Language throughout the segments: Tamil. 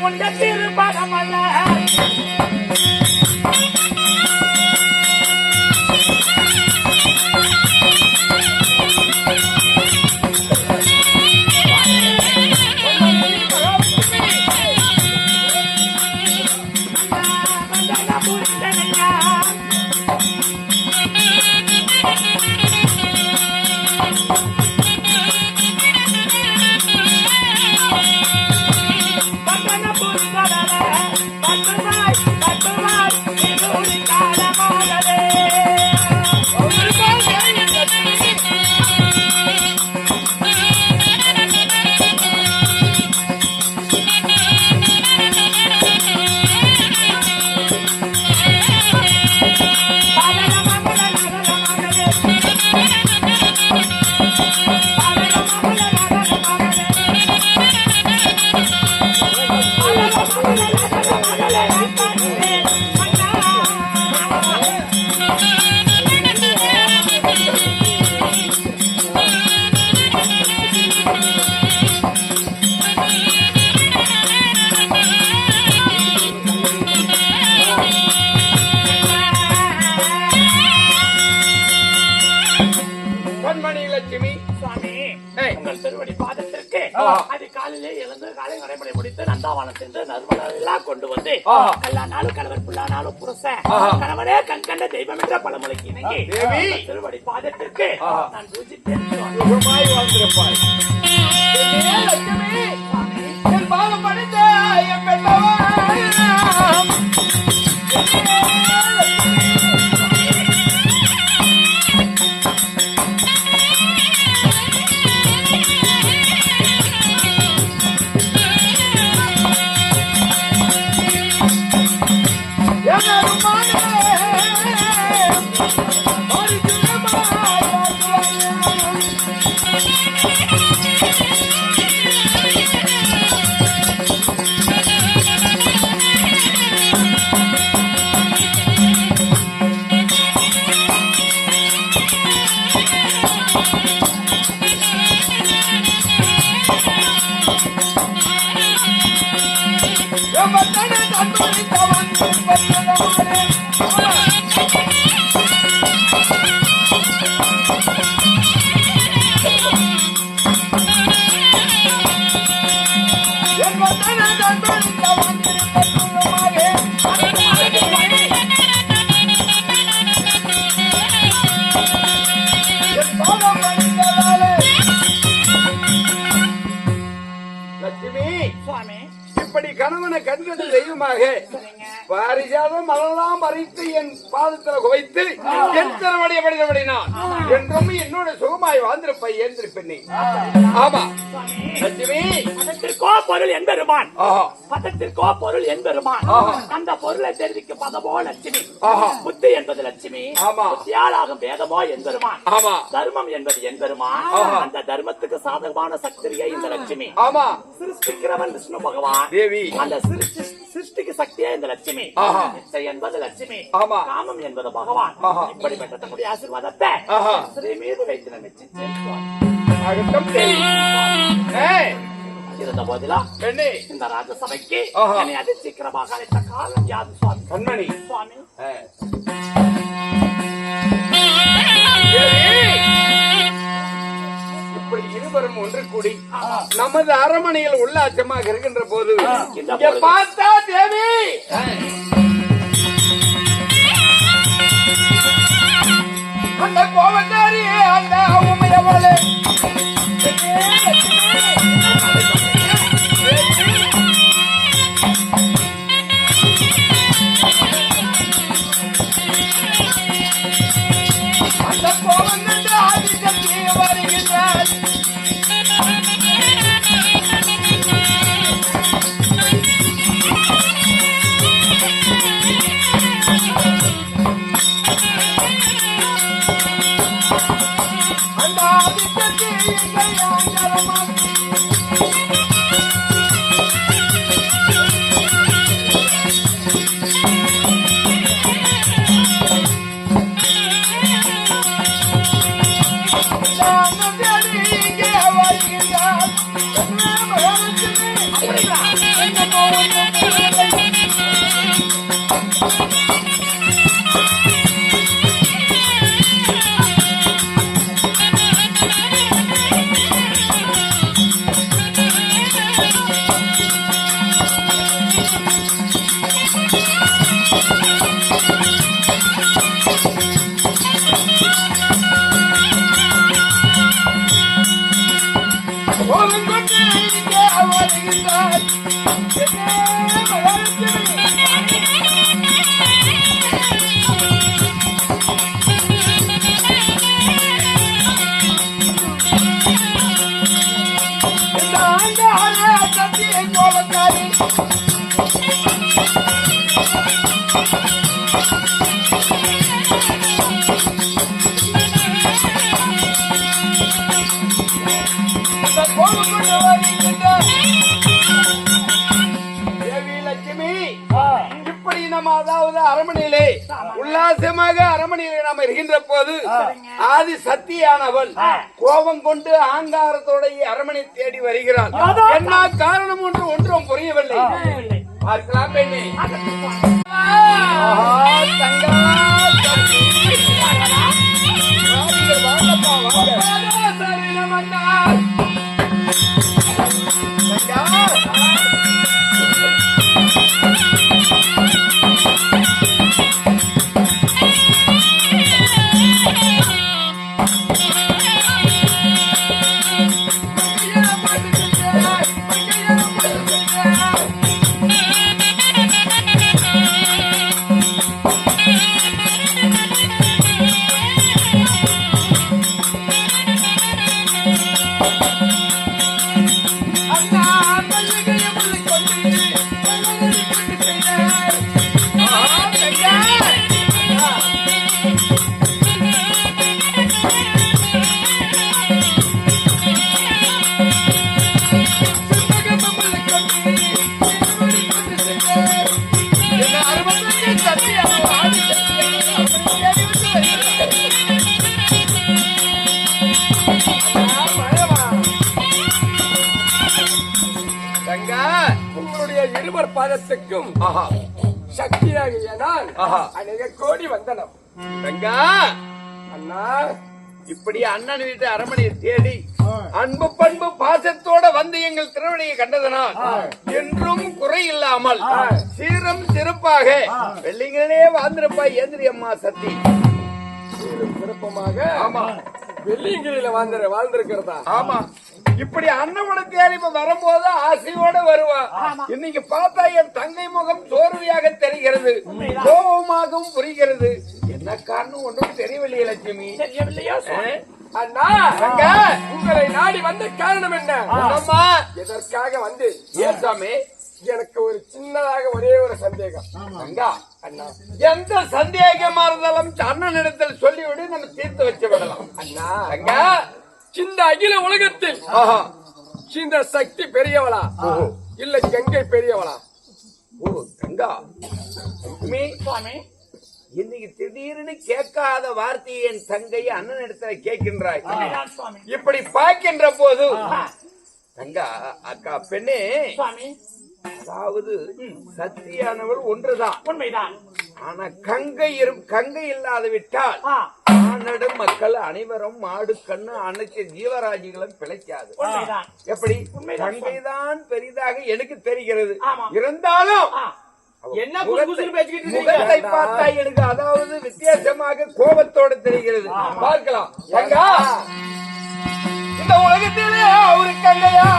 உண்ட திருப்பதமல்ல கொண்டு வந்து எல்லா நாளும் கணவர் புள்ளானாலும் புருஷன் கணவனே கண் கண்ட தெய்வம் என்ற பழமொழிக்கு இணங்கி திருவடி பாதத்திற்கு நான் பூஜித்தேன். கணவனை கண்கண்டு தெய்வமாக பாரிஜாதம் மலரெல்லாம் பறித்து என் பாதத்தில் குவைத்து என் திருவடியை படித்தபடினான் என்றும் என்னோட சுகமாய் வாழ்ந்திருப்ப ஏந்திருப்பெண்ணே. ஆமா லட்சுமி, பதத்திற்கோ பொருள் என்பெருமான், பதத்திற்கோ பொருள் என்பெருமான். அந்த பொருளை தெரிவிக்கும் பதமோ லட்சுமி. புத்தி என்பது லட்சுமி, புத்தியாலாகும் வேதமோ என்பெருமான். தர்மம் என்பது என்பெருமான். அந்த தர்மத்துக்கு சாதகமான சக்தியை இந்த லட்சுமி. சிருஷ்டிக்கிறவன் விஷ்ணு பகவான் தேவி. அந்த சிருஷ்டிக்கு சக்தியே இந்த லட்சுமி. இச்சை என்பது லட்சுமி, காமம் என்பது பகவான். இப்படிப்பட்ட தன்னுடைய ஆசீர்வாதத்தை ஸ்ரீ மீது வைத்து நினைச்சேன். இருந்த போதிலும் இந்த ராஜசபைக்கு என்னை அதி சீக்கிரமாக அழைத்த காலம் யாது சுவாமி? கண்மணி சுவாமி, இப்படி இருவரும் ஒன்று கூடி நமது அரமனையில் உள்ளாச்சமாக இருக்கின்ற போது பார்த்தா தேவி அந்த கோவந்தாரியே அந்த உமையவளே அந்த கோவந்தன் ஆதிக்கத்தை வருகின்றார். Come on. கோபம் கொண்டு இங்கே வருகின்றார். என்னே மகாலட்சுமி. இந்த ஆண்டாளே சத்தியை கோபக்காரி. தேவி லட்சுமி, இப்படி நம்ம அதாவது அரமனையிலே உல்லாசமாக அரமனையிலே நாம் இருக்கின்ற போது ஆதி சக்தியானவள் கோபம் கொண்டு ஆங்காரத்தோட அரமனை தேடி வருகிறாள். என்ன காரணம் ஒன்றும் புரியவில்லை. பார்க்கலாம் பெண்ணே. உங்களுடைய இருவர் பாதத்துக்கும் சக்தியாகிய நான் அநேக கோடி வந்தனம். ரங்கா அண்ணா, இப்படி அண்ணன் வீட்டு அரமனையை தேடி அன்பு பண்பு பாசத்தோட வந்து எங்கள் திருவடியை கண்டதனால் என்றும் குறை இல்லாமல் சீரம் சிறப்பாக வெள்ளிங்களே வாழ்ந்திருப்பா ஏந்திரி அம்மா சக்தி. சீரும் சிறப்பமாக ஆமா வெள்ளியங்கிரியில வாழ்ந்திருக்கிறதா? ஆமா. இப்படி அண்ணவனை தேடி வரும்போது ஆசையோட வருவா. இன்னைக்கு பார்த்தா என் தங்கை முகம் சோர்வையாக தெரிகிறது, கோபமாகவும் புரிகிறது. என்ன காரணம் ஒன்றும் தெரியவில்லையே லட்சுமி. தெரியவில்லையா அண்ணா? உங்களை நாடி வந்த காரணம் என்ன? எதற்காக வந்து? ஏன் சாமி? எனக்கு ஒரு சின்னதாக ஒரே ஒரு சந்தேகம். அண்ணா, எந்த சந்தேகமா இருந்தாலும் அண்ணனிடத்தில் சொல்லிவிடு, நம்ம தீர்த்து வச்சு விடலாம். அண்ணா, இந்த அகில உலகத்தில் இந்த சக்தி பெரியவளா இல்ல கங்கை பெரியவளா? கங்கா சுவாமி, இன்னைக்கு திடீர்னு கேட்காத வார்த்தையை என் தங்கை அண்ணன் இடத்துல கேட்கின்றாய். இப்படி பார்க்கின்ற போது கங்கா அக்கா பெண்ணே, அதாவது சக்தியானவள் ஒன்றுதான், உண்மைதான். ஆனா கங்கை இல்லாத விட்டால் மானடும் மக்கள் அனைவரும் மாடு கண்ணு அனைத்து ஜீவராஜிகளும் பிழைக்காது. எப்படி? கங்கைதான் பெரிதாக எனக்கு தெரிகிறது. இருந்தாலும் என்ன முகத்தை பார்த்தா எனக்கு அதாவது வித்தியாசமாக கோபத்தோடு தெரிகிறது. பார்க்கலாம். இந்த உலகத்திலே அவரு கங்கையா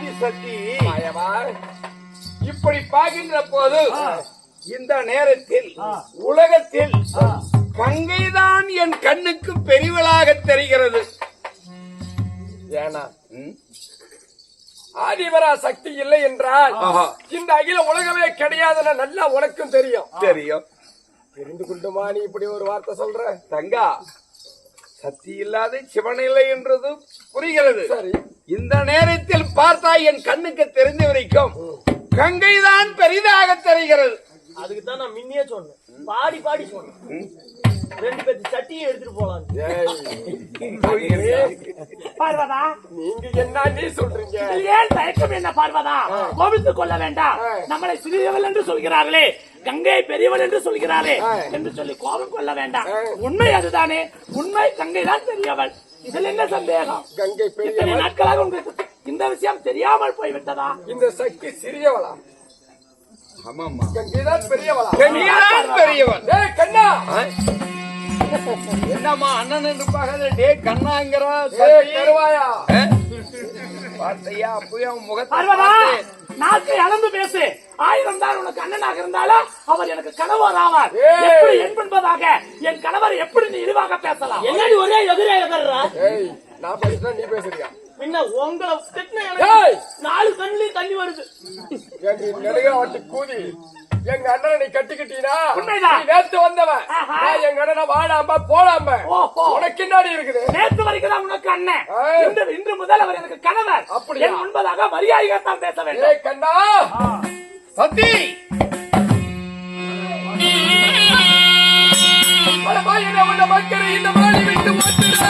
ஆதிசக்தி இப்படி பார்க்கின்ற போது இந்த நேரத்தில் உலகத்தில் கங்கைதான் என் கண்ணுக்கு பெரியவளாக தெரிகிறது. ஏனா ஆதிவரா சக்தி இல்லை என்றால் இந்த அகில உலகமே கிடையாதுன்னு நல்லா உனக்கும் தெரியும். தெரிந்து கொண்டுமா நீ இப்படி ஒரு வார்த்தை சொல்ற? தங்கா, சக்தி இல்லாத சிவன் இல்லை என்றது புரிகிறது. சரி, இந்த நேரத்தில் பார்த்தா என் கண்ணுக்கு தெரிந்த வரைக்கும் கங்கைதான் பெரிதாக தெரிகிறது. அதுக்கு தான் நான் முன்னே சொன்னேன், பாடி பாடி சொன்னேன். 2 பேர் சட்டியை எடுத்துட்டு போலாம். பார்வதா, நீங்க என்ன நீ சொல்றீங்க? ஏன் தயக்கம் என்ன பார்வதா? கோபித்துக் கொள்ள வேண்டாம். நம்மளை சிறியவள் என்று சொல்கிறார்களே, கங்கை பெரியவள் என்று சொல்கிறாரே என்று சொல்லி கோபம் கொள்ள வேண்டாம். உண்மை அதுதானே. உண்மை கங்கை தான் பெரியவள். இதில் என்ன சந்தேகம்? கங்கை இத்தனை பெரியவள். நாட்களாக உங்களுக்கு இந்த விஷயம் தெரியாமல் போய்விட்டதா? இந்த சக்தி சிறியவளா? ஆமாமா, கங்கைதான் பெரியவளா? கங்கைதான் பெரியவள். ஏய் கண்ணா, என்னம்மா அண்ணன் என்று பார்க்காத டே கண்ணாங்கிற ஏய் கருவாயா, பார்த்தையா அப்பயே அவன் முகத்தை பார்வதா, பார்த்தேன். நாக்கை அளந்து பேசு. 1000 தான் உனக்கு அண்ணனாக இருந்தாலும் அவர் எனக்கு கணவர் ஆவார். ஏய். எப்படி என்பதாக என் கணவர் எப்படி நீ இழிவாக பேசலாம்? என்னடி ஒரே எதிரே எதிரா? ஏய் நான் பேசுறேன் நீ பேசுறியா? பின்ன உங்களை திட்டின ஏய்! எனக்கு 4 கண்ணுலயும் தண்ணி வருது. எங்க நெடுகாவட்டி கூதி எங்க அண்ணனை நீ கட்டிக்கிட்டீனா? உண்மைதான். நீ நேத்து வந்தவன். ஆஹா. நான் எங்க அண்ணனை வாடாம போடாம ஓஹோ. உனக்கு என்னடி இருக்குது? நேற்று வரைக்கும் தான் உனக்கு அண்ணன். ஏய். இன்று முதல் அவர் எனக்கு கணவர். அப்படியா? என் முன்பதாக மரியாதையாகத்தான் பேச வேண்டும். ஏய் கண்ணா, சத்தி படமா என்ன உன்ன மக்களை இந்த மாடி விட்டு ஓட்டுற?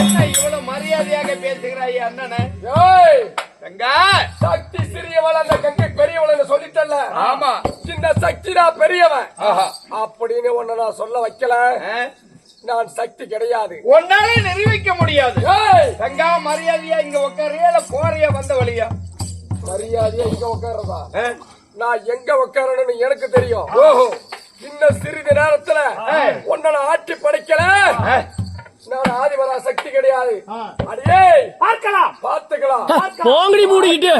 என்ன இவ்வளவு மரியாதையாக பேசுகிறாய் அண்ணனை? ஏய் தங்கா, சக்தி சிறியவள், அந்த கங்கை பெரியவள் சொல்லிட்டல. ஆமா. இந்த சக்தி நான் பெரியவன் ஆஹா. அப்படின்னு உன்னை நான் சொல்ல வைக்கல. ஆ? நான் சக்தி கிடையாது. உன்னாலே நிரூபிக்க முடியாது. ஏய் தங்கா, மரியாதையா இங்க உட்காரியா போறியா வந்த வழியா? மரியாதையா இங்க உட்கார்றதா? ஆ? நான் எங்க உட்காரணும்னு எனக்கு தெரியும். ஓஹோ. இன்னும் சிறிது நேரத்துல உன்னை நான் ஆட்டி படைக்கல. ஆ? நான் ஆதிவரா சக்தி கிடையாது. அடியே பார்க்கலாம். பாத்துக்கலாம். போங்கடி மூடிக்கிட்டு